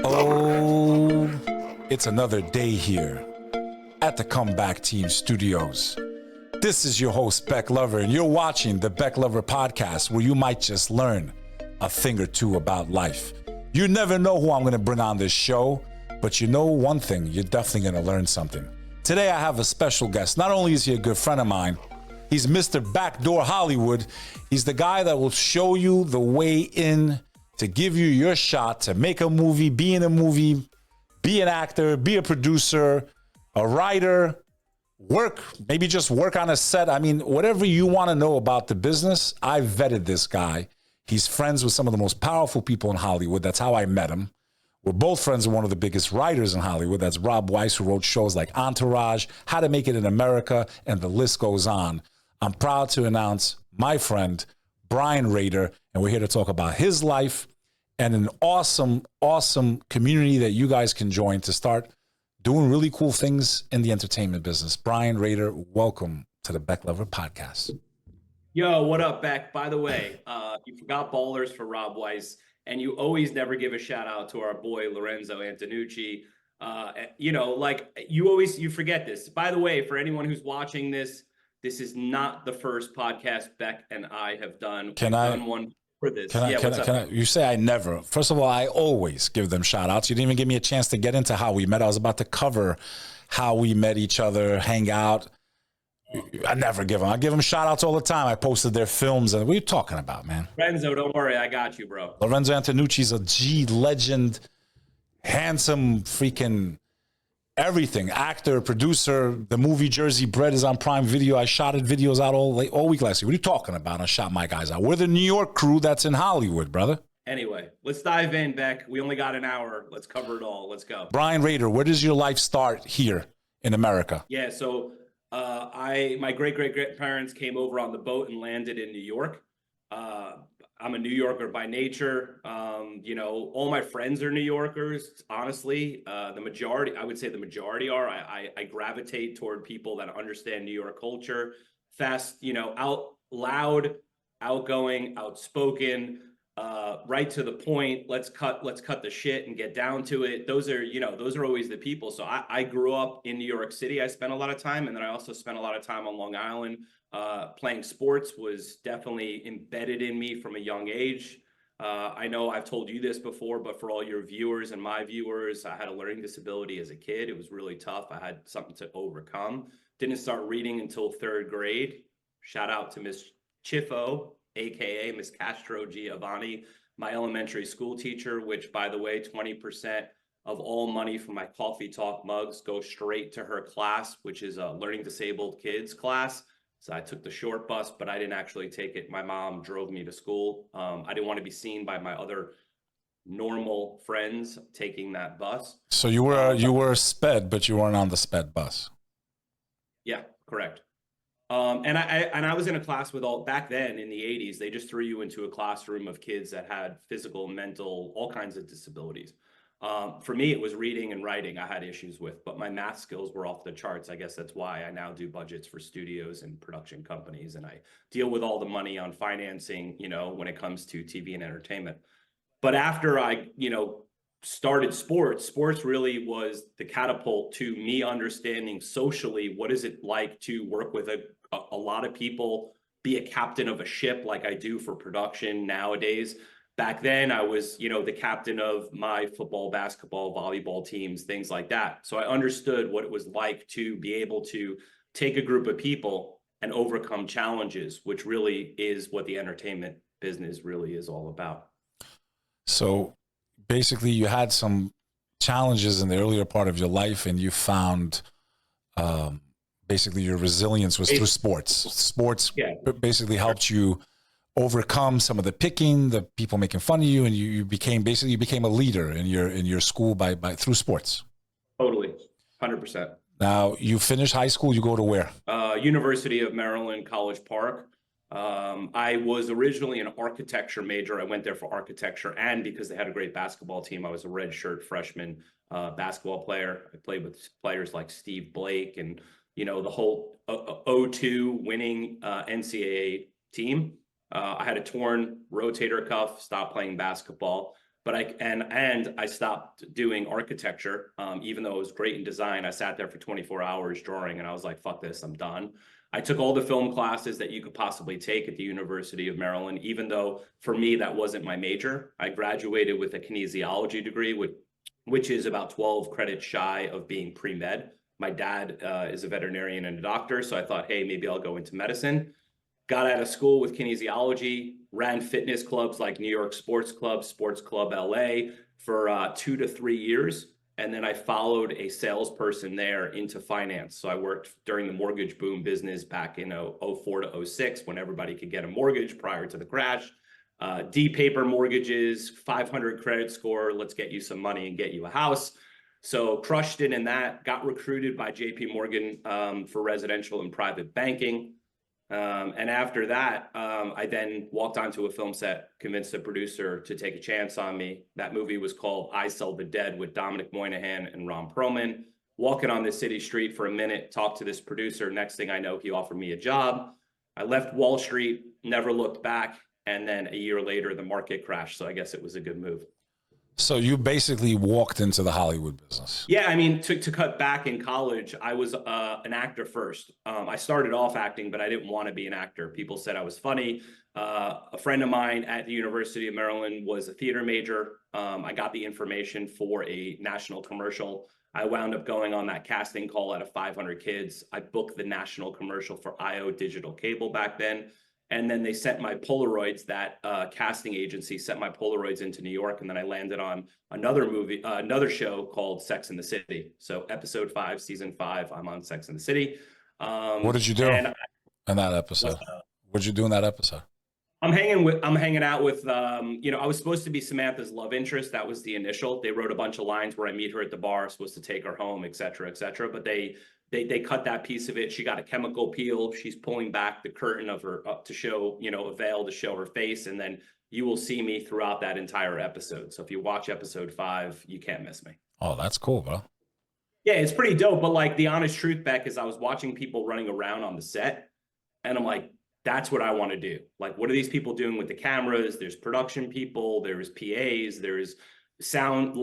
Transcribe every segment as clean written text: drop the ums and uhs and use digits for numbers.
Oh, it's another day here at the Comeback Team Studios. This is your host, Bek Lover, and you're watching the Bek Lover Podcast, where you might just learn a thing or two about life. You never know who I'm going to bring on this show, but you know one thing, you're definitely going to learn something. Today, I have a special guest. Not only is he a good friend of mine, he's Mr. Backdoor Hollywood. He's the guy that will show you the way in to give you your shot to make a movie, be in a movie, be an actor, be a producer, a writer, maybe just work on a set. I mean, whatever you want to know about the business, I vetted this guy. He's friends with some of the most powerful people in Hollywood. That's how I met him. We're both friends with one of the biggest writers in Hollywood. That's Rob Weiss, who wrote shows like Entourage, How to Make It in America, and the list goes on. I'm proud to announce my friend, Brian Rader, and we're here to talk about his life and an awesome, awesome community that you guys can join to start doing really cool things in the entertainment business. Brian Rader, welcome to the Bek Lover Podcast. Yo, what up, Beck? By the way, you forgot Ballers for Rob Weiss, and you always never give a shout out to our boy Lorenzo Antonucci. You forget this. By the way, for anyone who's watching this, this is not the first podcast Beck and I have done. Done one for this. You say I never. First of all, I always give them shout outs. You didn't even give me a chance to get into how we met. I was about to cover how we met each other, hang out. I never give them. I give them shout outs all the time. I posted their films. And what are you talking about, man? Lorenzo, don't worry. I got you, bro. Lorenzo Antonucci's a G legend, handsome, freaking everything. Actor, producer. The movie Jersey Bread is on Prime Video. I shot videos out all week last year. What are you talking about? I shot my guys out. We're the New York crew that's in Hollywood, brother. Anyway, let's dive in, Beck. We only got an hour. Let's cover it all. Let's go. Brian Rader, where does your life start here in America? Yeah, so my great-great-grandparents came over on the boat and landed in New York. I'm a New Yorker by nature. All my friends are New Yorkers. Honestly, I would say the majority are. I gravitate toward people that understand New York culture, fast, out loud, outgoing, outspoken, right to the point. Let's cut the shit and get down to it. Those are always the people. So I grew up in New York City. I spent a lot of time, and then I also spent a lot of time on Long Island. Playing sports was definitely embedded in me from a young age. I know I've told you this before, but for all your viewers and my viewers, I had a learning disability as a kid. It was really tough. I had something to overcome. Didn't start reading until third grade. Shout out to Miss Chiffo, aka Miss Castro Giovanni, my elementary school teacher, which, by the way, 20% of all money from my Coffee Talk mugs go straight to her class, which is a learning disabled kids class. So I took the short bus, but I didn't actually take it. My mom drove me to school. I didn't want to be seen by my other normal friends taking that bus. So you were sped, but you weren't on the sped bus. Yeah, correct. And I was in a class with back then in the 80s, they just threw you into a classroom of kids that had physical, mental, all kinds of disabilities. For me, it was reading and writing I had issues with, but my math skills were off the charts. I guess that's why I now do budgets for studios and production companies, and I deal with all the money on financing, when it comes to TV and entertainment. But after I, started sports really was the catapult to me understanding socially, what is it like to work with a lot of people, be a captain of a ship like I do for production nowadays. Back then, I was, the captain of my football, basketball, volleyball teams, things like that. So I understood what it was like to be able to take a group of people and overcome challenges, which really is what the entertainment business really is all about. So basically, you had some challenges in the earlier part of your life, and you found basically your resilience was through sports. Sports basically helped you overcome some of the picking, the people making fun of you, and you became a leader in your school by through sports. Totally, 100%. Now you finish high school, you go to where? University of Maryland, College Park. I was originally an architecture major. I went there for architecture, and because they had a great basketball team, I was a redshirt freshman basketball player. I played with players like Steve Blake and the whole 02 winning NCAA team. I had a torn rotator cuff, stopped playing basketball. But I stopped doing architecture, even though it was great in design. I sat there for 24 hours drawing, and I was like, "Fuck this, I'm done." I took all the film classes that you could possibly take at the University of Maryland, even though for me that wasn't my major. I graduated with a kinesiology degree, which is about 12 credits shy of being pre-med. My dad is a veterinarian and a doctor, so I thought, hey, maybe I'll go into medicine. Got out of school with kinesiology, ran fitness clubs like New York Sports Club LA for 2 to 3 years. And then I followed a salesperson there into finance. So I worked during the mortgage boom business back in 04 to 06 when everybody could get a mortgage prior to the crash. D-paper mortgages, 500 credit score, let's get you some money and get you a house. So crushed it in that, got recruited by JP Morgan for residential and private banking. And after that, I then walked onto a film set, convinced the producer to take a chance on me. That movie was called I Sell the Dead with Dominic Moynihan and Ron Perlman. Walking on the city street for a minute, talked to this producer. Next thing I know, he offered me a job. I left Wall Street, never looked back. And then a year later, the market crashed. So I guess it was a good move. So you basically walked into the Hollywood business. Yeah, I mean, to cut back, in college, I was an actor first. I started off acting, but I didn't want to be an actor. People said I was funny. A friend of mine at the University of Maryland was a theater major. I got the information for a national commercial. I wound up going on that casting call out of 500 kids. I booked the national commercial for IO Digital Cable back then. And then they sent my Polaroids, that casting agency sent my Polaroids into New York. And then I landed on another movie, another show called Sex and the City. So episode 5, season 5, I'm on Sex and the City. What did you do in that episode? What did you do in that episode? I'm hanging out with, I was supposed to be Samantha's love interest. That was the initial. They wrote a bunch of lines where I meet her at the bar, supposed to take her home, et cetera, et cetera. But they cut that piece of it. She got a chemical peel. She's pulling back the curtain of her up to show, a veil to show her face. And then you will see me throughout that entire episode. So if you watch episode 5, you can't miss me. Oh, that's cool, bro. Yeah, it's pretty dope. But like the honest truth, Beck, is I was watching people running around on the set and I'm like, that's what I want to do. Like, what are these people doing with the cameras? There's production people, there's PAs, there's sound,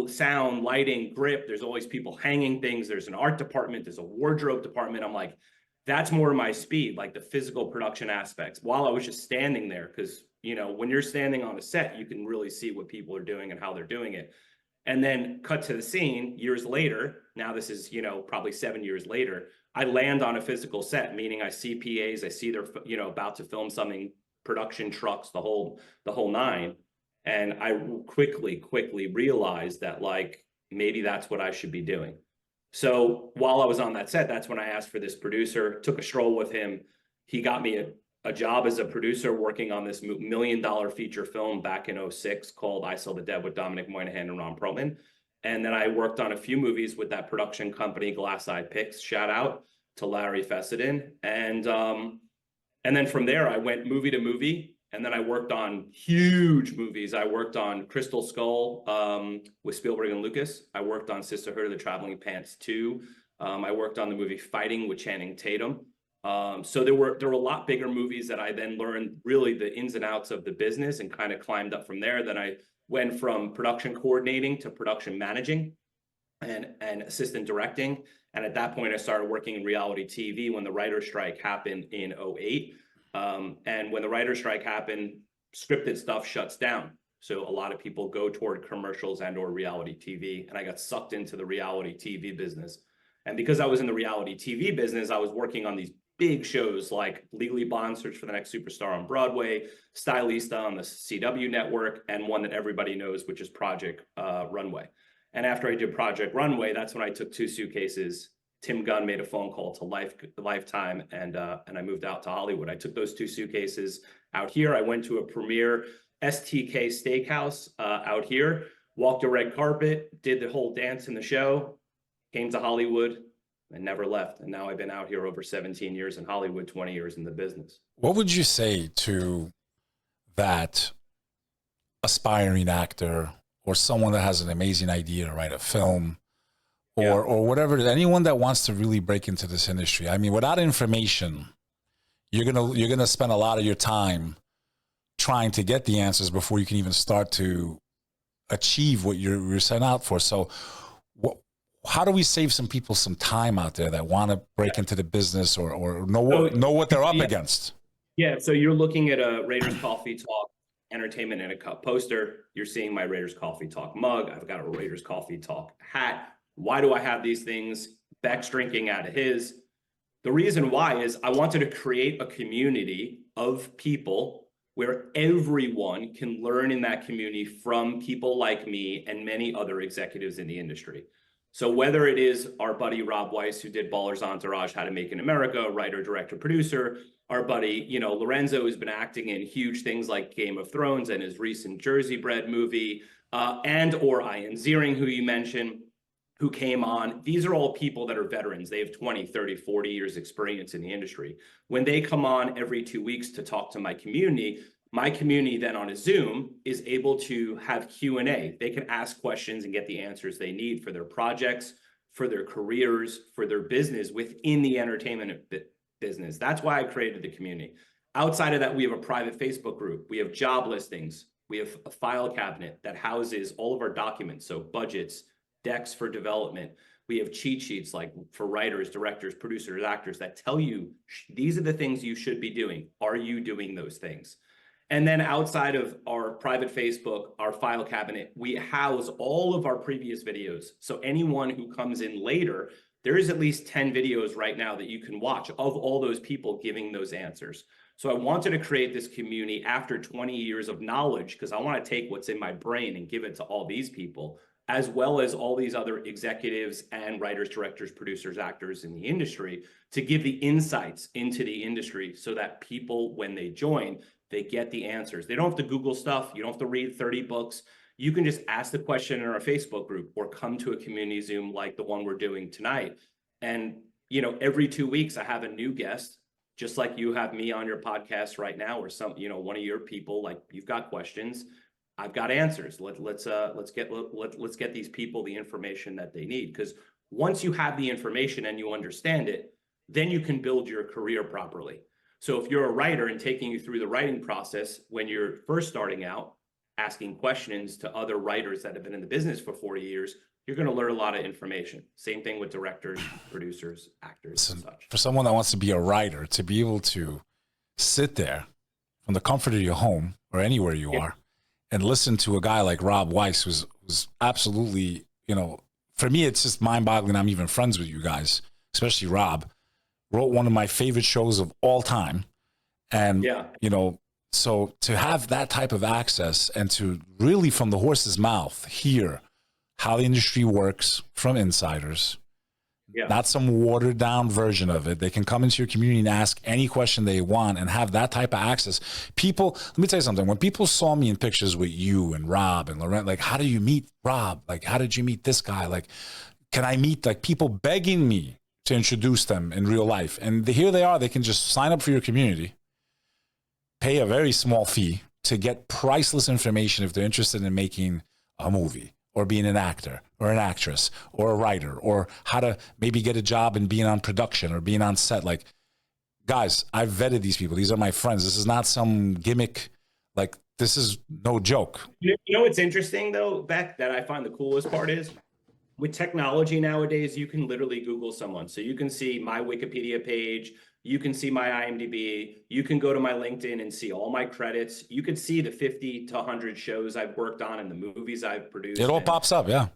lighting, grip. There's always people hanging things. There's an art department. There's a wardrobe department. I'm like, that's more my speed, like the physical production aspects. While I was just standing there, because, when you're standing on a set, you can really see what people are doing and how they're doing it. And then cut to the scene years later. Now this is, probably 7 years later. I land on a physical set, meaning I see PAs, I see they're, about to film something, production trucks, the whole nine. And I quickly realized that like, maybe that's what I should be doing. So while I was on that set, that's when I asked for this producer, took a stroll with him. He got me a job as a producer working on this $1 million feature film back in 06 called I Sell the Dead with Dominic Moynihan and Ron Perlman. And then I worked on a few movies with that production company, Glass Eye Pix, shout out to Larry Fessenden. And then from there, I went movie to movie. And then I worked on huge movies. I worked on Crystal Skull with Spielberg and Lucas. I worked on Sisterhood of the Traveling Pants 2. I worked on the movie Fighting with Channing Tatum. So there were a lot bigger movies that I then learned really the ins and outs of the business and kind of climbed up from there. Then I went from production coordinating to production managing and assistant directing. And at that point, I started working in reality TV when the writer's strike happened in 08. And when the writer's strike happened, scripted stuff shuts down. So a lot of people go toward commercials and or reality TV. And I got sucked into the reality TV business. And because I was in the reality TV business, I was working on these big shows like Legally Blonde, Search for the Next Superstar on Broadway, Stylista on the CW network, and one that everybody knows, which is Project Runway. And after I did Project Runway, that's when I took 2 suitcases. Tim Gunn made a phone call to Lifetime, and I moved out to Hollywood. I took those 2 suitcases out here. I went to a premiere STK Steakhouse out here, walked a red carpet, did the whole dance in the show, came to Hollywood, and never left. And now I've been out here over 17 years in Hollywood, 20 years in the business. What would you say to that aspiring actor or someone that has an amazing idea to write a film or whatever, anyone that wants to really break into this industry? I mean, without information, you're gonna spend a lot of your time trying to get the answers before you can even start to achieve what you're set out for. So how do we save some people some time out there that want to break into the business or know what they're up against? Yeah, so you're looking at a Raiders Coffee Talk Entertainment in a Cup poster. You're seeing my Raiders Coffee Talk mug. I've got a Raiders Coffee Talk hat. Why do I have these things? Beck's drinking out of his. The reason why is I wanted to create a community of people where everyone can learn in that community from people like me and many other executives in the industry. So whether it is our buddy Rob Weiss, who did Ballers Entourage, How to Make in America, writer, director, producer, our buddy, Lorenzo, who's been acting in huge things like Game of Thrones and his recent Jersey Bread movie, or Ian Ziering, who you mentioned, who came on. These are all people that are veterans. They have 20, 30, 40 years experience in the industry. When they come on every 2 weeks to talk to my community then on a Zoom is able to have Q&A. They can ask questions and get the answers they need for their projects, for their careers, for their business within the entertainment business. That's why I created the community. Outside of that, we have a private Facebook group. We have job listings. We have a file cabinet that houses all of our documents. So budgets, decks for development. We have cheat sheets like for writers, directors, producers, actors that tell you these are the things you should be doing. Are you doing those things? And then outside of our private Facebook, our file cabinet, we house all of our previous videos. So anyone who comes in later, there is at least 10 videos right now that you can watch of all those people giving those answers. So I wanted to create this community after 20 years of knowledge because I want to take what's in my brain and give it to all these people, as well as all these other executives and writers, directors, producers, actors in the industry to give the insights into the industry so that people, when they join, they get the answers. They don't have to Google stuff. You don't have to read 30 books. You can just ask the question in our Facebook group or come to a community Zoom like the one we're doing tonight. And, every 2 weeks I have a new guest, just like you have me on your podcast right now, or one of your people, like you've got questions. I've got answers. Let's get these people the information that they need. Because once you have the information and you understand it, then you can build your career properly. So if you're a writer and taking you through the writing process when you're first starting out, asking questions to other writers that have been in the business for 40 years, you're going to learn a lot of information. Same thing with directors, producers, actors, and such. For someone that wants to be a writer, to be able to sit there from the comfort of your home or anywhere you are and listen to a guy like Rob Weiss, who's absolutely, for me, it's just mind-boggling. I'm even friends with you guys, especially Rob. Wrote one of my favorite shows of all time. And, so to have that type of access and to really from the horse's mouth hear how the industry works from insiders, not some watered down version of it. They can come into your community and ask any question they want and have that type of access. People, let me tell you something. When people saw me in pictures with you and Rob and Laurent, like, how do you meet Rob? Like, how did you meet this guy? Like, can I meet people begging me to introduce them in real life? And here they are. They can just sign up for your community, pay a very small fee to get priceless information if they're interested in making a movie or being an actor or an actress or a writer, or how to maybe get a job and being on production or being on set. Like, guys, I've vetted these people. These are my friends. This is not some gimmick. Like, this is no joke. What's interesting though, Beck, that I find the coolest part is with technology nowadays, you can literally Google someone. So you can see my Wikipedia page, you can see my IMDb, you can go to my LinkedIn and see all my credits. You could see the 50 to 100 shows I've worked on and the movies I've produced. It all pops up, yeah.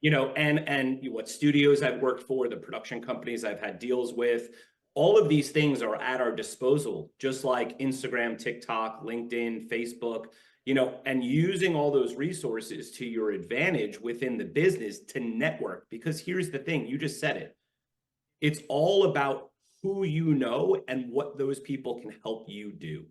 And what studios I've worked for, the production companies I've had deals with. All of these things are at our disposal, just like Instagram, TikTok, LinkedIn, Facebook. And using all those resources to your advantage within the business to network. Because here's the thing, you just said it. It's all about who you know and what those people can help you do.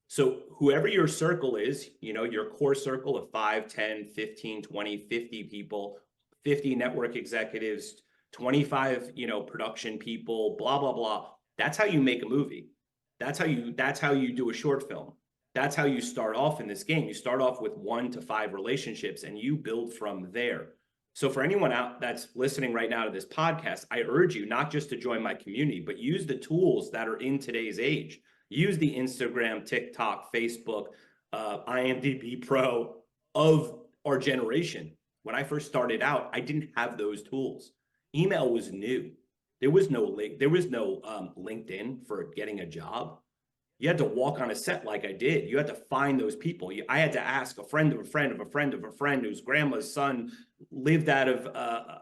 So whoever your circle is, your core circle of 5, 10, 15, 20, 50 people, 50 network executives, 25, production people, blah, blah, blah. That's how you make a movie. That's how you do a short film. That's how you start off in this game. You start off with 1 to 5 relationships and you build from there. So for anyone out that's listening right now to this podcast, I urge you not just to join my community, but use the tools that are in today's age. Use the Instagram, TikTok, Facebook, IMDb Pro of our generation, when I first started out, I didn't have those tools. Email was new. There was no link. There was no LinkedIn for getting a job. You had to walk on a set like I did. You had to find those people. I had to ask a friend of a friend of a friend of a friend whose grandma's son lived out of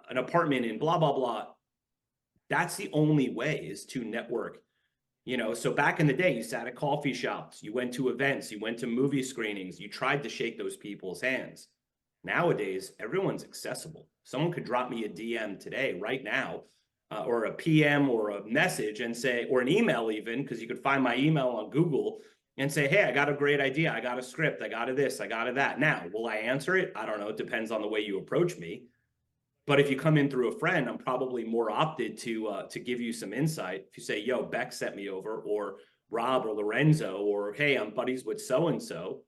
an apartment in blah, blah, blah. That's the only way, is to network. So back in the day, you sat at coffee shops, you went to events, you went to movie screenings, you tried to shake those people's hands. Nowadays, everyone's accessible. Someone could drop me a DM today, right now, or a PM or a message and say, or an email even, because you could find my email on Google and say, hey, I got a great idea. I got a script. I got a this, I got a that. Now, will I answer it? I don't know. It depends on the way you approach me. But if you come in through a friend, I'm probably more opted to give you some insight. If you say, yo, Beck sent me over, or Rob or Lorenzo, or hey, I'm buddies with so-and-so,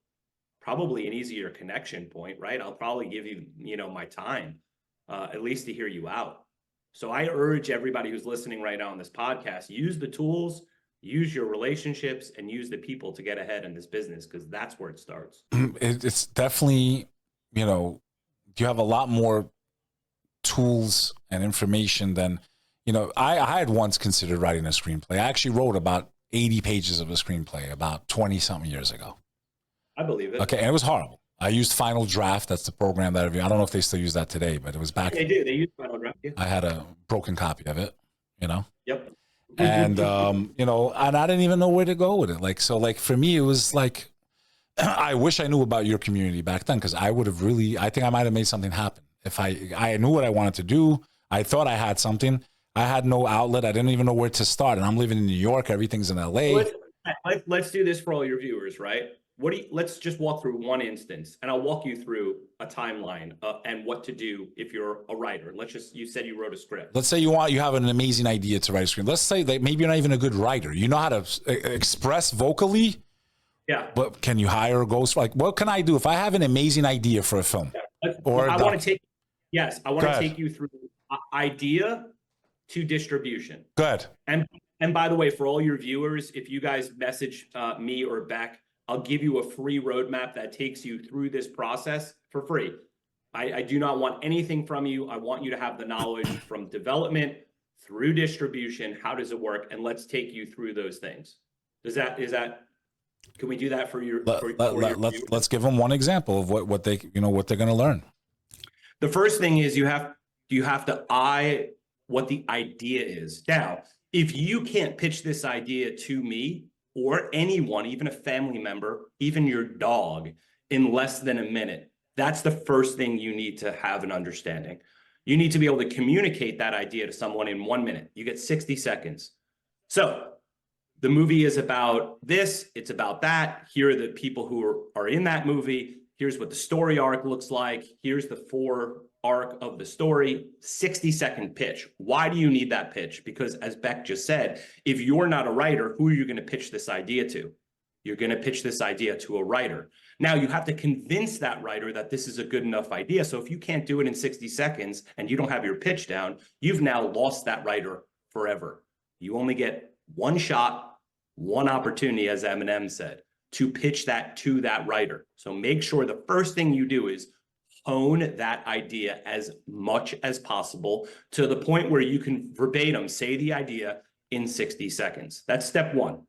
probably an easier connection point, right? I'll probably give you, my time, at least to hear you out. So I urge everybody who's listening right now on this podcast, use the tools, use your relationships, and use the people to get ahead in this business, because that's where it starts. It's definitely, you have a lot more tools and information than, I had once considered writing a screenplay. I actually wrote about 80 pages of a screenplay about 20 something years ago. I believe it. Okay. And it was horrible. I used Final Draft. That's the program that I don't know if they still use that today, but it was back. They do. They use Final Draft. Yeah. I had a broken copy of it, Yep. And, and I didn't even know where to go with it. Like, so like for me, it was like, I wish I knew about your community back then, because I think I might've made something happen. If I knew what I wanted to do. I thought I had something. I had no outlet. I didn't even know where to start. And I'm living in New York. Everything's in LA. Let's do this for all your viewers, right? Let's just walk through one instance, and I'll walk you through a timeline and what to do if you're a writer. You said you wrote a script. Let's say you have an amazing idea to write a script. Let's say that maybe you're not even a good writer. You know how to express vocally. Yeah. But can you hire a ghost? Like, what can I do if I have an amazing idea for a film? Yeah. I want to take you through idea to distribution. Good. And by the way, for all your viewers, if you guys message me or Beck, I'll give you a free roadmap that takes you through this process for free. I do not want anything from you. I want you to have the knowledge from development through distribution. How does it work? And let's take you through those things. Can we do that for your? Let's give them one example of what they're going to learn. The first thing is you have to eye what the idea is. Now, if you can't pitch this idea to me or anyone, even a family member, even your dog, in less than a minute, that's the first thing you need to have an understanding. You need to be able to communicate that idea to someone in 1 minute. You get 60 seconds. So the movie is about this, it's about that. Here are the people who are in that movie. Here's what the story arc looks like. Here's the 4 arc of the story, 60-second pitch. Why do you need that pitch? Because as Beck just said, if you're not a writer, who are you going to pitch this idea to? You're going to pitch this idea to a writer. Now you have to convince that writer that this is a good enough idea. So if you can't do it in 60 seconds and you don't have your pitch down, you've now lost that writer forever. You only get one shot, one opportunity, as Eminem said, to pitch that to that writer. So make sure the first thing you do is hone that idea as much as possible to the point where you can verbatim say the idea in 60 seconds. That's step one.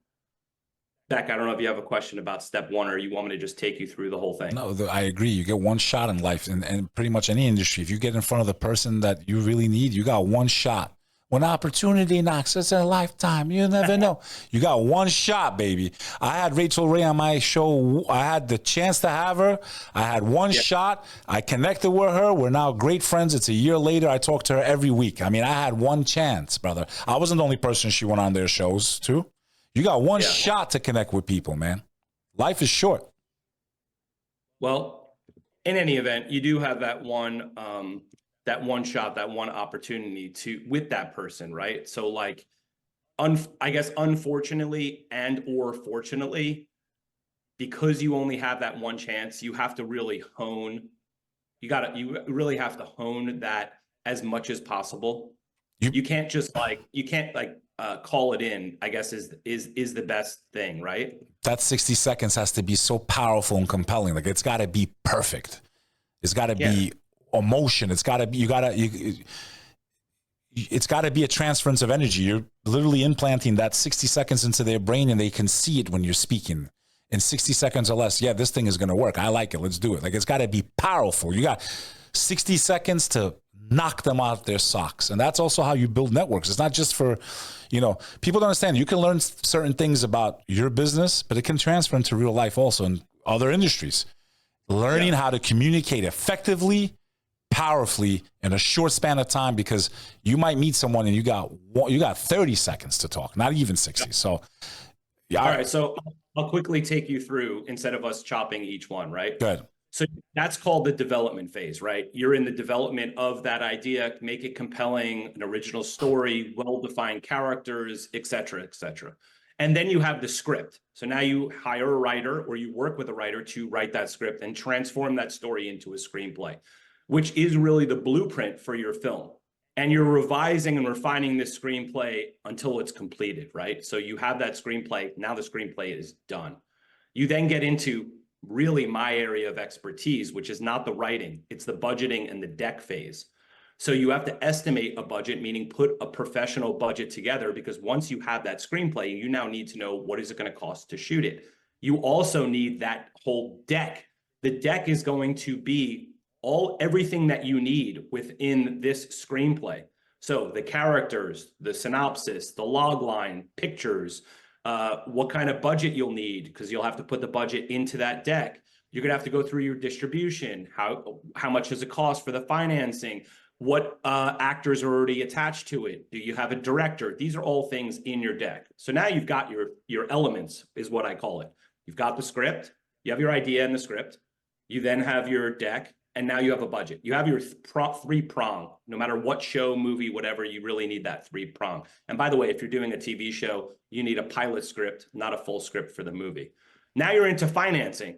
Beck, I don't know if you have a question about step one, or you want me to just take you through the whole thing. No, I agree. You get one shot in life, and pretty much any industry. If you get in front of the person that you really need, you got one shot. When opportunity knocks, it's a lifetime. You never know. You got one shot, baby. I had Rachel Ray on my show. I had the chance to have her. I had one shot. I connected with her. We're now great friends. It's a year later. I talk to her every week. I mean, I had one chance, brother. I wasn't the only person she went on their shows to. You got one shot to connect with people, man. Life is short. Well, in any event, you do have that one shot, that one opportunity with that person, right? So like, I guess, unfortunately and or fortunately, because you only have that one chance, you have to really hone. You really have to hone that as much as possible. You can't just call it in, I guess is the best thing, right? That 60 seconds has to be so powerful and compelling. Like, it's got to be perfect. It's got to be emotion. It's got to be, it's got to be a transference of energy. You're literally implanting that 60 seconds into their brain, and they can see it when you're speaking in 60 seconds or less. Yeah, this thing is going to work. I like it. Let's do it. Like, it's got to be powerful. You got 60 seconds to knock them out their socks. And that's also how you build networks. It's not just for, people don't understand. You can learn certain things about your business, but it can transfer into real life also in other industries. Learning how to communicate effectively, powerfully in a short span of time, because you might meet someone and you got 30 seconds to talk, not even 60. So, yeah. All right. So I'll quickly take you through instead of us chopping each one, right? Good. So that's called the development phase, right? You're in the development of that idea, make it compelling, an original story, well-defined characters, et cetera, et cetera. And then you have the script. So now you hire a writer or you work with a writer to write that script and transform that story into a screenplay, which is really the blueprint for your film. And you're revising and refining this screenplay until it's completed, right? So you have that screenplay. Now the screenplay is done. You then get into really my area of expertise, which is not the writing, it's the budgeting and the deck phase. So you have to estimate a budget, meaning put a professional budget together, because once you have that screenplay, you now need to know what is it going to cost to shoot it. You also need that whole deck. The deck is going to be everything that you need within this screenplay. So the characters, the synopsis, the log line, pictures, what kind of budget you'll need, because you'll have to put the budget into that deck. You're going to have to go through your distribution. How much does it cost for the financing? What actors are already attached to it? Do you have a director? These are all things in your deck. So now you've got your elements, is what I call it. You've got the script. You have your idea in the script. You then have your deck. And now you have a budget. You have your three-prong. No matter what show, movie, whatever, you really need that three-prong. And by the way, if you're doing a TV show, you need a pilot script, not a full script for the movie. Now you're into financing.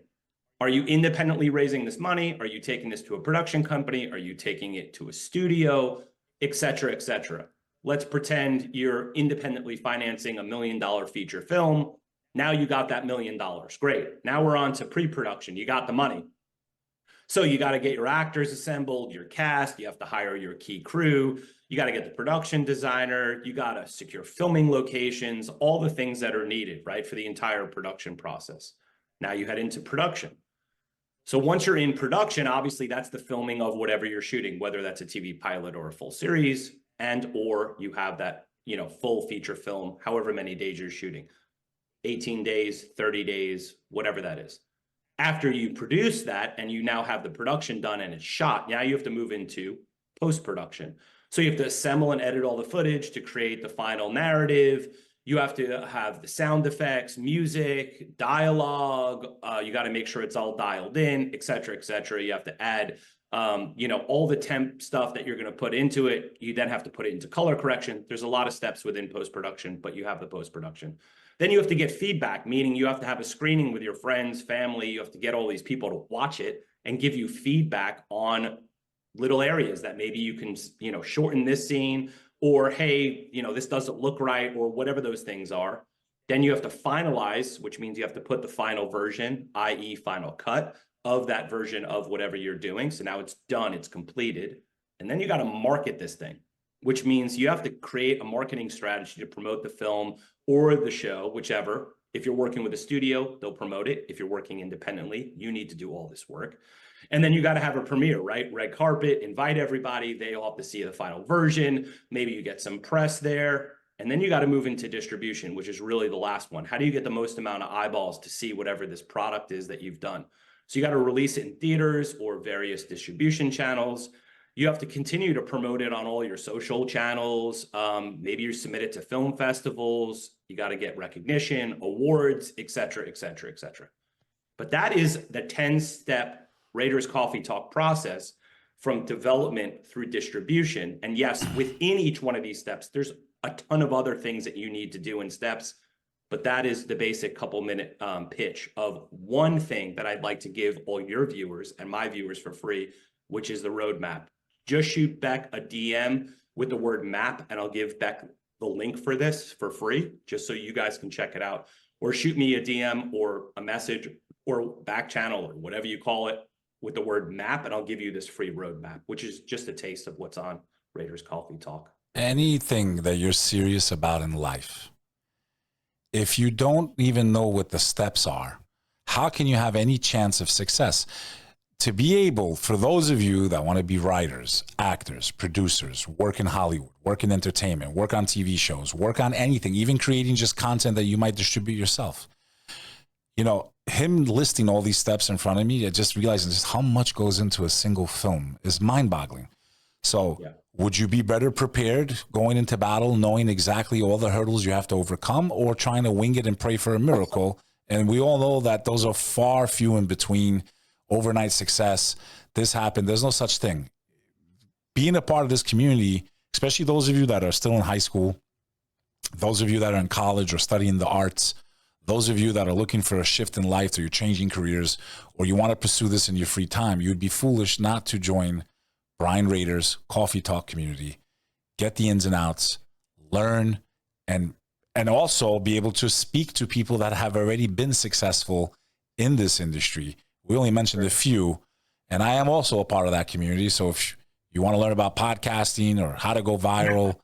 Are you independently raising this money? Are you taking this to a production company? Are you taking it to a studio, et cetera, et cetera? Let's pretend you're independently financing $1 million feature film. Now you got that $1 million. Great. Now we're on to pre-production. You got the money. So you got to get your actors assembled, your cast, you have to hire your key crew, you got to get the production designer, you got to secure filming locations, all the things that are needed, right, for the entire production process. Now you head into production. So once you're in production, obviously that's the filming of whatever you're shooting, whether that's a TV pilot or a full series, or you have that, full feature film, however many days you're shooting, 18 days, 30 days, whatever that is. After you produce that and you now have the production done and it's shot, now you have to move into post-production. So you have to assemble and edit all the footage to create the final narrative. You have to have the sound effects, music, dialogue. You got to make sure it's all dialed in, et cetera, et cetera. You have to add, all the temp stuff that you're going to put into it. You then have to put it into color correction. There's a lot of steps within post-production, but you have the post-production. Then you have to get feedback, meaning you have to have a screening with your friends, family. You have to get all these people to watch it and give you feedback on little areas that maybe you can, shorten this scene, or, hey, this doesn't look right, or whatever those things are. Then you have to finalize, which means you have to put the final version, i.e. final cut of that version of whatever you're doing. So now it's done, it's completed. And then you got to market this thing, which means you have to create a marketing strategy to promote the film or the show, whichever. If you're working with a studio, they'll promote it. If you're working independently, you need to do all this work. And then you got to have a premiere, right? Red carpet, invite everybody. They all have to see the final version. Maybe you get some press there. And then you got to move into distribution, which is really the last one. How do you get the most amount of eyeballs to see whatever this product is that you've done? So you got to release it in theaters or various distribution channels. You have to continue to promote it on all your social channels. Maybe you submit it to film festivals. You got to get recognition, awards, et cetera, et cetera, et cetera. But that is the 10-step Raiders Coffee Talk process from development through distribution. And yes, within each one of these steps, there's a ton of other things that you need to do in steps. But that is the basic couple-minute pitch of one thing that I'd like to give all your viewers and my viewers for free, which is the roadmap. Just shoot Bek a DM with the word map, and I'll give Bek the link for this for free, just so you guys can check it out. Or shoot me a DM or a message or back channel or whatever you call it. with the word map, and I'll give you this free roadmap, which is just a taste of what's on Raiders Coffee Talk. Anything that you're serious about in life, if you don't even know what the steps are, how can you have any chance of success? To be able, for those of you that want to be writers, actors, producers, work in Hollywood, work in entertainment, work on TV shows, work on anything, even creating just content that you might distribute yourself. You know, him listing all these steps in front of me, I just realizing just how much goes into a single film is mind-boggling. So would you be better prepared going into battle, knowing exactly all the hurdles you have to overcome, or trying to wing it and pray for a miracle? And we all know that those are far few in between. Overnight success, this happened. There's no such thing. Being a part of this community, especially those of you that are still in high school, those of you that are in college or studying the arts, those of you that are looking for a shift in life, or you're changing careers, or you want to pursue this in your free time, you'd be foolish not to join Brian Rader's Coffee Talk community. Get the ins and outs, learn, and also be able to speak to people that have already been successful in this industry. We only mentioned a few, and I am also a part of that community. So if you want to learn about podcasting or how to go viral,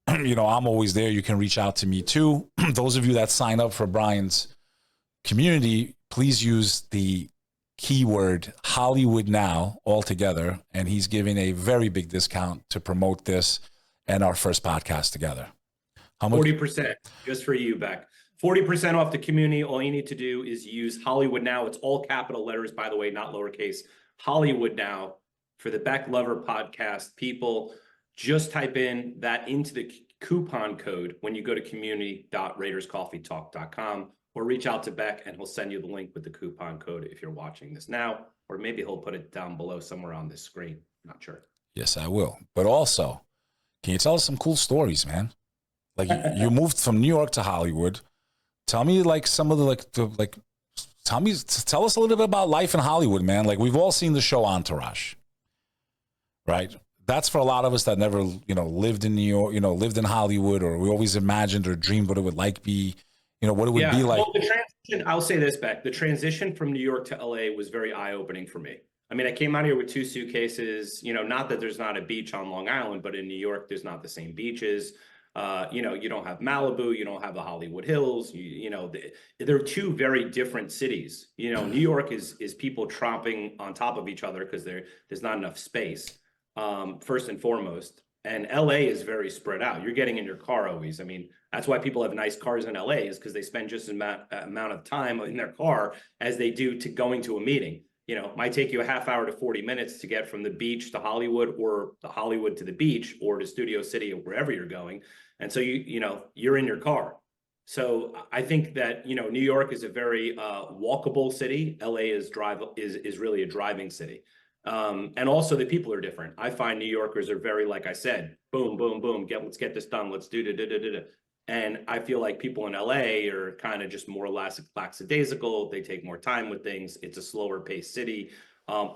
you know, I'm always there. You can reach out to me too. Those of you that sign up for Brian's community, please use the keyword Hollywood Now all together, and he's giving a very big discount to promote this and our first podcast together. How much? 40% just for you, Bek. 40% off the community. All you need to do is use Hollywood Now. It's all capital letters, by the way, not lowercase. Hollywood Now for the Bek Lover Podcast. People, just type in that into the coupon code when you go to community.raiderscoffeetalk.com, or reach out to Bek and he'll send you the link with the coupon code if you're watching this now, or maybe he'll put it down below somewhere on this screen. Not sure. Yes, I will. But also, can you tell us some cool stories, man? Like you moved from New York to Hollywood. Tell me like some of the tell us a little bit about life in Hollywood, man. Like we've all seen the show Entourage, right? That's for a lot of us that never, lived in New York, lived in Hollywood, or we always imagined or dreamed what it would be, what it would be like. Well, the transition, I'll say this, Bek, the transition from New York to LA was very eye-opening for me. I mean, I came out here with 2 suitcases, not that there's not a beach on Long Island, but in New York, there's not the same beaches. You don't have Malibu, you don't have the Hollywood Hills, they're 2 very different cities. New York is people tromping on top of each other because there's not enough space, first and foremost. And LA is very spread out. You're getting in your car always. I mean, that's why people have nice cars in LA, is because they spend just as amount of time in their car as they do to going to a meeting. Might take you a half hour to 40 minutes to get from the beach to Hollywood, or the Hollywood to the beach, or to Studio City, or wherever you're going. And so you're in your car. So I think that, New York is a very walkable city. LA is really a driving city. And also the people are different. I find New Yorkers are very, like I said, boom, boom, boom, let's get this done. Let's do da. And I feel like people in LA are kind of just more lackadaisical. They take more time with things. It's a slower paced city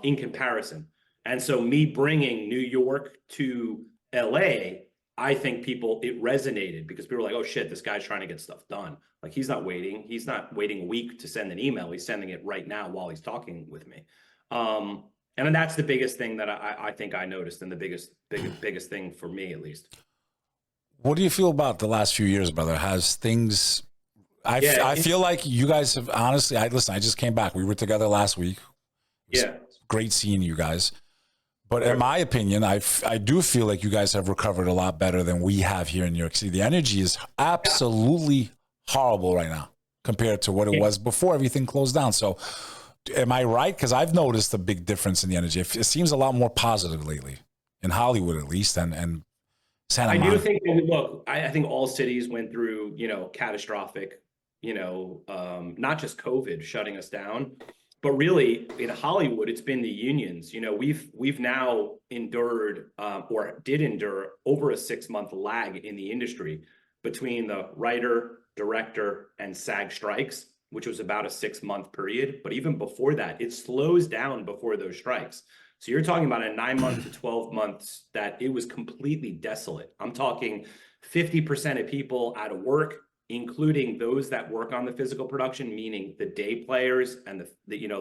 in comparison. And so me bringing New York to LA, I think it resonated, because people were like, oh shit, this guy's trying to get stuff done. Like he's not waiting a week to send an email. He's sending it right now while he's talking with me. And that's the biggest thing that I think I noticed, and the biggest thing for me, at least. What do you feel about the last few years, brother? Has things, I feel like you guys have, honestly, I just came back. We were together last week. Great seeing you guys. But in my opinion, I do feel like you guys have recovered a lot better than we have here in New York City. The energy is absolutely horrible right now compared to what it was before everything closed down. So am I right? Because I've noticed a big difference in the energy. It seems a lot more positive lately, in Hollywood at least, and Santa Monica. I do think, look, I think all cities went through, catastrophic, not just COVID shutting us down, but really in Hollywood, it's been the unions. We've now endured or did endure over a 6-month lag in the industry between the writer, director, and SAG strikes, which was about a 6-month period. But even before that, it slows down before those strikes. So you're talking about a 9 month to 12 months that it was completely desolate. I'm talking 50% of people out of work, including those that work on the physical production, meaning the day players and the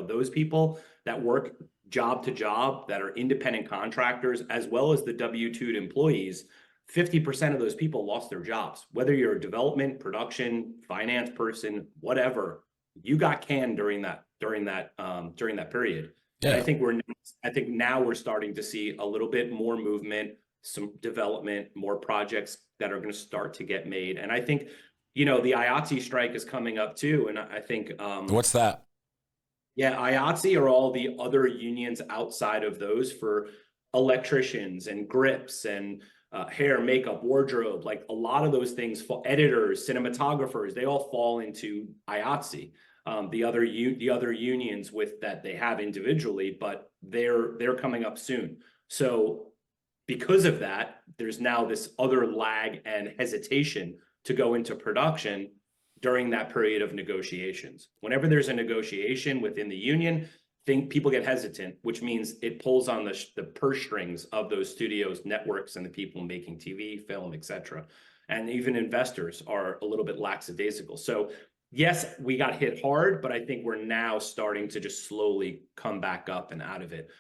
those people that work job to job that are independent contractors, as well as the W-2 employees, 50% of those people lost their jobs. Whether you're a development, production, finance person, whatever, you got canned during that period. Yeah. And I think now we're starting to see a little bit more movement, some development, more projects that are going to start to get made. And I think, the IATSE strike is coming up too. And I think What's that? yeah, IATSE are all the other unions outside of those for electricians and grips and hair, makeup, wardrobe. Like a lot of those things, for editors, cinematographers, they all fall into IATSE. The other unions with that they have individually, but they're coming up soon. So because of that, there's now this other lag and hesitation to go into production during that period of negotiations. Whenever there's a negotiation within the union, people get hesitant, which means it pulls on the purse strings of those studios, networks, and the people making TV, film, etc. And even investors are a little bit lackadaisical. So yes, we got hit hard, but I think we're now starting to just slowly come back up and out of it.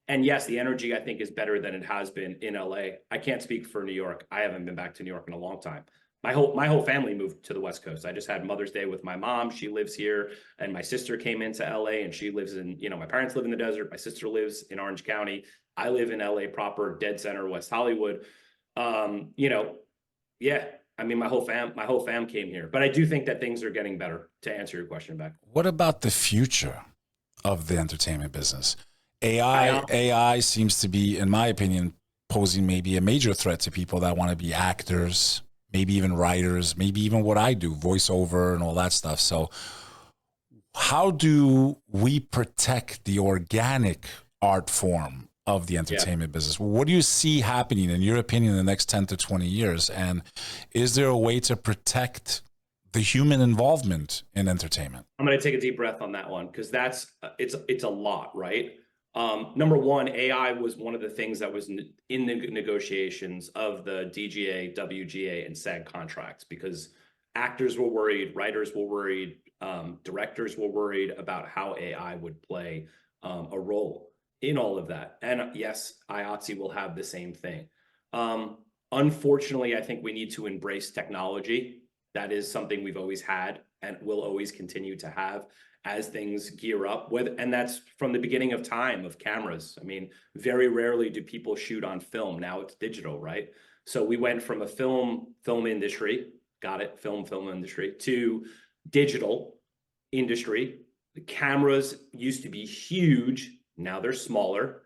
And yes, the energy I think is better than it has been in LA. I can't speak for New York. I haven't been back to New York in a long time. My whole family moved to the West Coast. I just had Mother's Day with my mom. She lives here, and my sister came into LA, and she lives in, my parents live in the desert. My sister lives in Orange County. I live in LA proper, dead center, West Hollywood. Yeah. I mean, my whole fam came here, but I do think that things are getting better, to answer your question, Beck. What about the future of the entertainment business? AI seems to be, in my opinion, posing maybe a major threat to people that want to be actors, maybe even writers, maybe even what I do, voiceover and all that stuff. So how do we protect the organic art form of the entertainment business? What do you see happening, in your opinion, in the next 10 to 20 years? And is there a way to protect the human involvement in entertainment? I'm going to take a deep breath on that one, because it's a lot, right? Number one, AI was one of the things that was in the negotiations of the DGA, WGA, and SAG contracts, because actors were worried, writers were worried, directors were worried about how AI would play a role in all of that. And yes, IATSE will have the same thing. Unfortunately, I think we need to embrace technology. That is something we've always had and will always continue to have as things gear up and that's from the beginning of time of cameras. I mean, very rarely do people shoot on film. Now it's digital, right? So we went from a film industry, film industry, to digital industry. The cameras used to be huge. Now they're smaller.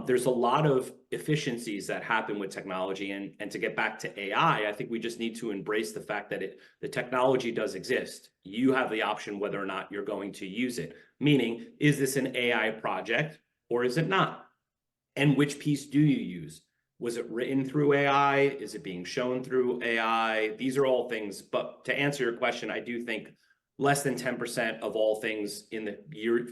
There's a lot of efficiencies that happen with technology, and to get back to AI, I think we just need to embrace the fact that the technology does exist. You have the option whether or not you're going to use it. Meaning, is this an AI project or is it not? And which piece do you use? Was it written through AI? Is it being shown through AI? These are all things. But to answer your question, I do think less than 10% of all things in the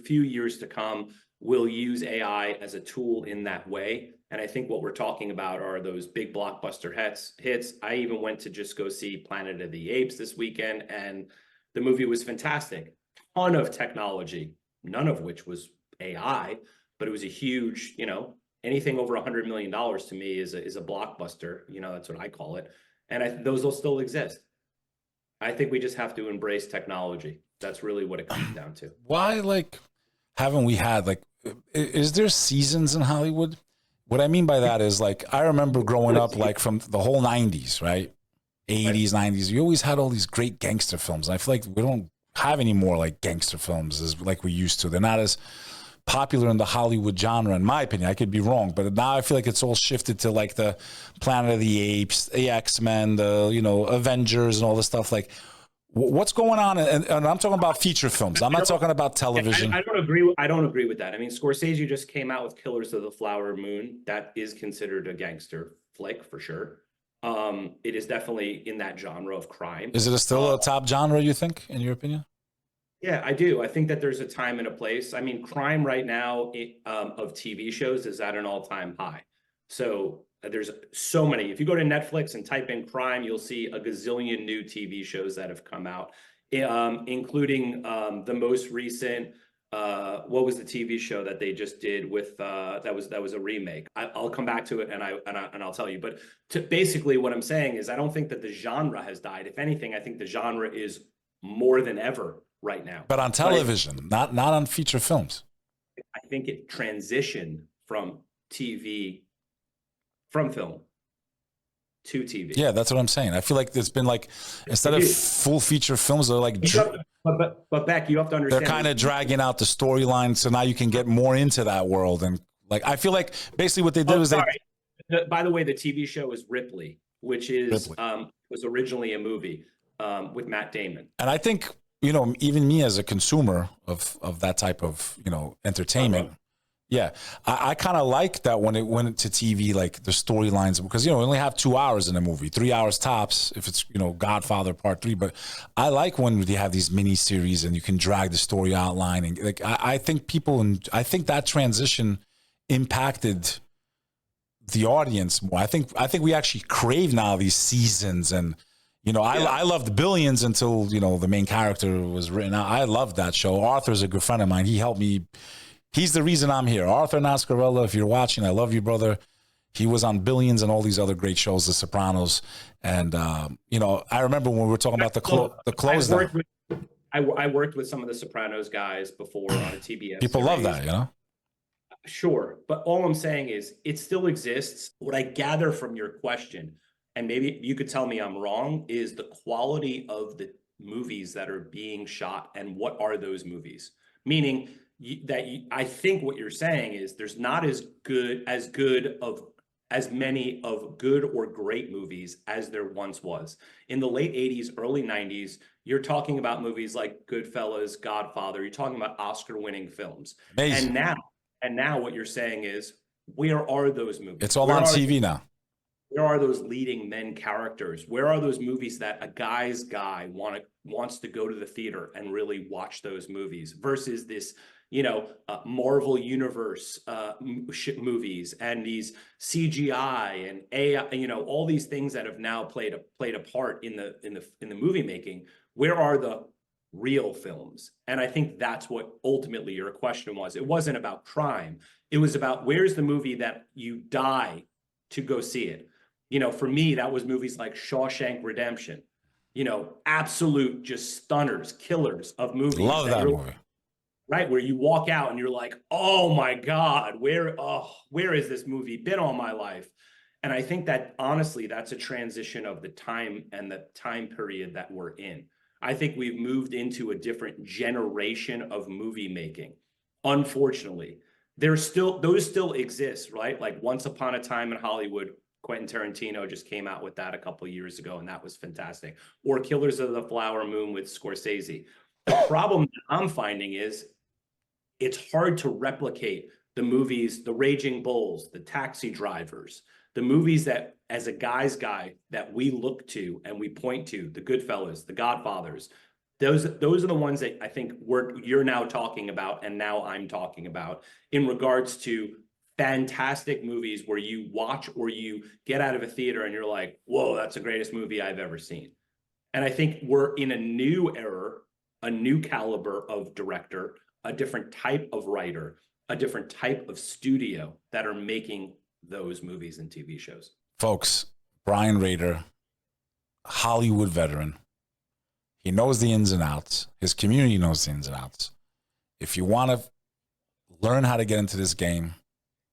few years to come will use AI as a tool in that way. And I think what we're talking about are those big blockbuster hits. I even went to just go see Planet of the Apes this weekend, and the movie was fantastic. Ton of technology, none of which was AI, but it was a huge, anything over $100 million to me is a blockbuster. That's what I call it. And those will still exist. I think we just have to embrace technology. That's really what it comes down to. Why, haven't we had, is there seasons in Hollywood? What I mean by that is, I remember growing up, from the whole 90s, right? 80s, 90s, we always had all these great gangster films. And I feel like we don't have any more gangster films as we used to. They're not as popular in the Hollywood genre, in my opinion. I could be wrong, but now I feel like it's all shifted to the Planet of the Apes, the X-Men, the Avengers, and all this stuff. What's going on? And I'm talking about feature films. I'm not talking about television. I don't agree with that. I mean, Scorsese just came out with Killers of the Flower Moon. That is considered a gangster flick for sure. It is definitely in that genre of crime. Is it still a top genre, you think, in your opinion? Yeah, I do. I think that there's a time and a place. I mean, crime right now of TV shows is at an all-time high. So there's so many. If you go to Netflix and type in crime, you'll see a gazillion new TV shows that have come out, including the most recent what was the TV show that they just did with that was a remake. I'll come back to it and I'll tell you. But basically, what I'm saying is I don't think that the genre has died. If anything, I think the genre is more than ever right now. But on television, not on feature films. I think it transitioned from TV, from film to TV. Yeah, that's what I'm saying. I feel like there's been like, instead of full feature films, they're like, but Beck, you have to understand, they're kind of dragging out the storyline, so now you can get more into that world. And like, I feel like basically what they did was by the way, the TV show is Ripley, which is was originally a movie with Matt Damon. And I think, you know, even me as a consumer of that type of, you know, entertainment, yeah, I kind of like that when it went to TV, like the storylines, because, you know, we only have 2 hours in a movie, 3 hours tops if it's, you know, Godfather Part 3. But I like when they have these mini series and you can drag the story outline. And like, I think I think that transition impacted the audience more. I think we actually crave now these seasons. And, you know, I loved Billions until, you know, the main character was written out. I loved that show. Arthur's a good friend of mine. He helped me. He's the reason I'm here. Arthur Nascarella, if you're watching, I love you, brother. He was on Billions and all these other great shows, The Sopranos. And, you know, I remember when we were talking about the close down. I worked with some of the Sopranos guys before on a TBS People series. love that, you know? Sure. But all I'm saying is it still exists. What I gather from your question, and maybe you could tell me I'm wrong, is the quality of the movies that are being shot and what are those movies? Meaning, I think what you're saying is there's not as many of good or great movies as there once was. In the late 80s, early 90s, you're talking about movies like Goodfellas, Godfather, you're talking about Oscar-winning films. Amazing. And now what you're saying is, where are those movies? It's all on TV now. Where are those leading men characters? Where are those movies that a guy's guy wants to go to the theater and really watch those movies versus this, you know, Marvel Universe movies and these CGI and AI, you know, all these things that have now played a part in the movie making. Where are the real films? And I think that's what ultimately your question was. It wasn't about crime. It was about where's the movie that you die to go see it. You know, for me, that was movies like Shawshank Redemption. You know, absolute just stunners, killers of movies. Love that movie. Right, where you walk out and you're like, oh my God, where is this movie been all my life? And I think that honestly, that's a transition of the time and the time period that we're in. I think we've moved into a different generation of movie making. Unfortunately, those still exist, right? Like Once Upon a Time in Hollywood, Quentin Tarantino just came out with that a couple of years ago, and that was fantastic. Or Killers of the Flower Moon with Scorsese. The problem that I'm finding is it's hard to replicate the movies, The Raging Bulls, The Taxi Drivers, the movies that as a guy's guy that we look to and we point to, the Goodfellas, the Godfathers. Those are the ones that I think you're now talking about and now I'm talking about in regards to fantastic movies where you watch or you get out of a theater and you're like, whoa, that's the greatest movie I've ever seen. And I think we're in a new era, a new caliber of director, a different type of writer, a different type of studio that are making those movies and TV shows. Folks, Brian Rader, Hollywood veteran. He knows the ins and outs. His community knows the ins and outs. If you want to learn how to get into this game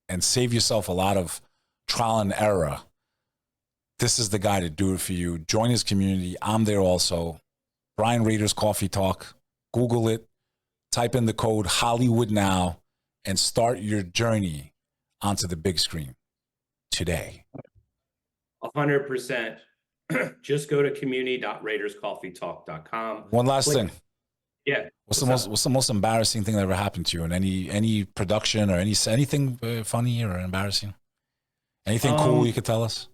and save yourself a lot of trial and error, this is the guy to do it for you. Join his community. I'm there also. Brian Rader's Coffee Talk. Google it. Type in the code Hollywood Now and start your journey onto the big screen today. 100%. Just go to community.raiderscoffeetalk.com. One last thing. Yeah. What's the most embarrassing thing that ever happened to you in any production or anything funny or embarrassing? Anything cool you could tell us?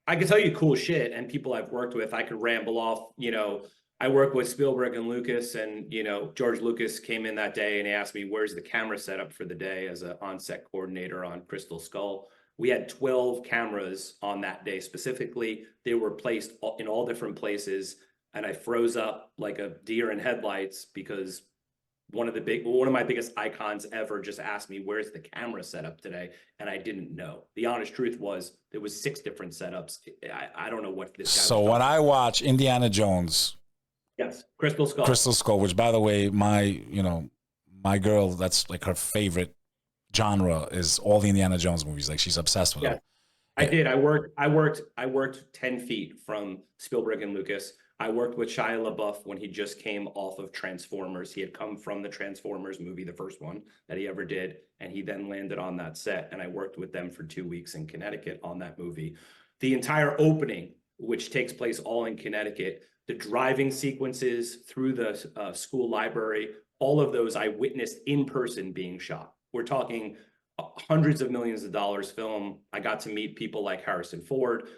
I can tell you cool shit and people I've worked with. I could ramble off, you know, I work with Spielberg and Lucas, and, you know, George Lucas came in that day and he asked me, where's the camera setup for the day as an on-set coordinator on Crystal Skull. We had 12 cameras on that day specifically. They were placed in all different places. And I froze up like a deer in headlights because one of my biggest icons ever just asked me, where's the camera setup today? And I didn't know. The honest truth was there was 6 different setups. I don't know what this guy So when I watch Indiana Jones, yes, Crystal Skull, which by the way, my girl, that's like her favorite genre is all the Indiana Jones movies. Like she's obsessed with them. I did. I worked 10 feet from Spielberg and Lucas. I worked with Shia LaBeouf when he just came off of Transformers. He had come from the Transformers movie, the first one that he ever did, and he then landed on that set. And I worked with them for 2 weeks in Connecticut on that movie. The entire opening, which takes place all in Connecticut, the driving sequences through the school library, all of those I witnessed in person being shot. We're talking hundreds of millions of dollars film. I got to meet people like Harrison Ford.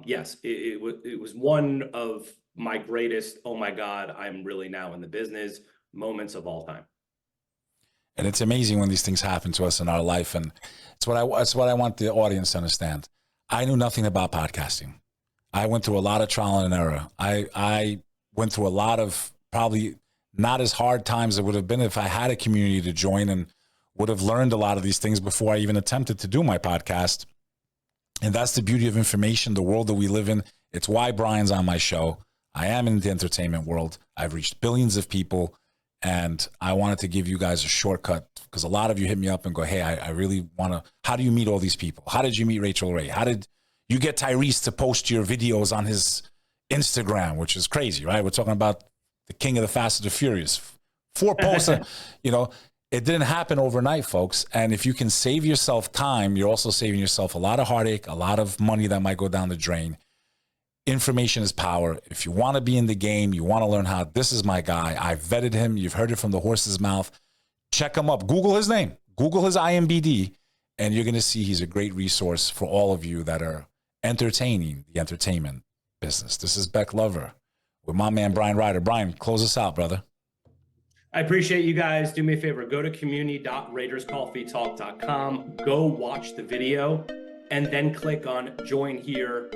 Yes, it was one of my greatest, oh my God, I'm really now in the business moments of all time. And it's amazing when these things happen to us in our life. And it's what I want the audience to understand. I knew nothing about podcasting. I went through a lot of trial and error. I went through a lot of probably not as hard times it would have been if I had a community to join and would have learned a lot of these things before I even attempted to do my podcast. And that's the beauty of information, the world that we live in. It's why Brian's on my show. I am in the entertainment world. I've reached billions of people, and I wanted to give you guys a shortcut because a lot of you hit me up and go, hey, I really want to, how do you meet all these people? How did you meet Rachel Ray? How did you get Tyrese to post your videos on his Instagram, which is crazy, right? We're talking about the king of the Fast and the Furious. 4 posts, it didn't happen overnight, folks. And if you can save yourself time, you're also saving yourself a lot of heartache, a lot of money that might go down the drain. Information is power. If you want to be in the game, you want to learn how, this is my guy. I vetted him. You've heard it from the horse's mouth. Check him up. Google his name. Google his IMBD, and you're going to see he's a great resource for all of you that are entertaining the entertainment business. This is Bek Lover with my man, Brian Ryder. Brian, close us out, brother. I appreciate you guys. Do me a favor. Go to community.raiderscoffeetalk.com. Go watch the video and then click on join here.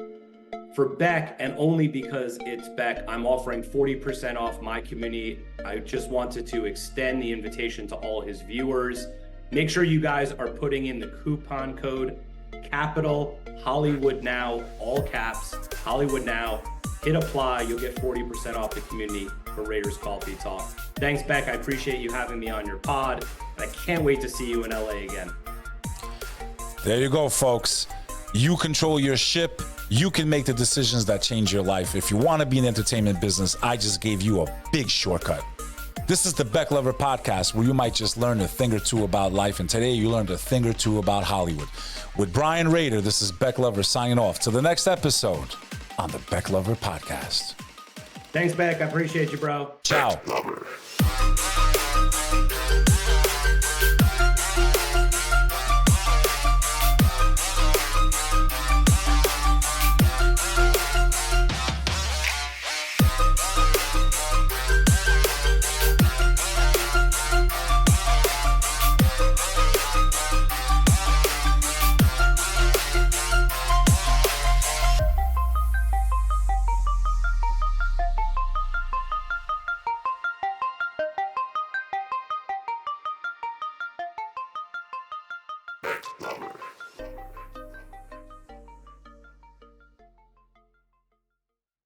For Bek, and only because it's Bek, I'm offering 40% off my community. I just wanted to extend the invitation to all his viewers. Make sure you guys are putting in the coupon code capital Hollywood Now, all caps, Hollywood Now. Hit apply. You'll get 40% off the community for Raiders Coffee Talk. Thanks, Bek. I appreciate you having me on your pod. And I can't wait to see you in LA again. There you go, folks. You control your ship. You can make the decisions that change your life. If you want to be in the entertainment business, I just gave you a big shortcut. This is the Bek Lover Podcast, where you might just learn a thing or two about life. And today you learned a thing or two about Hollywood. With Brian Raider, this is Bek Lover signing off. To the next episode on the Bek Lover Podcast. Thanks, Bek. I appreciate you, bro. Ciao. Bek Lover.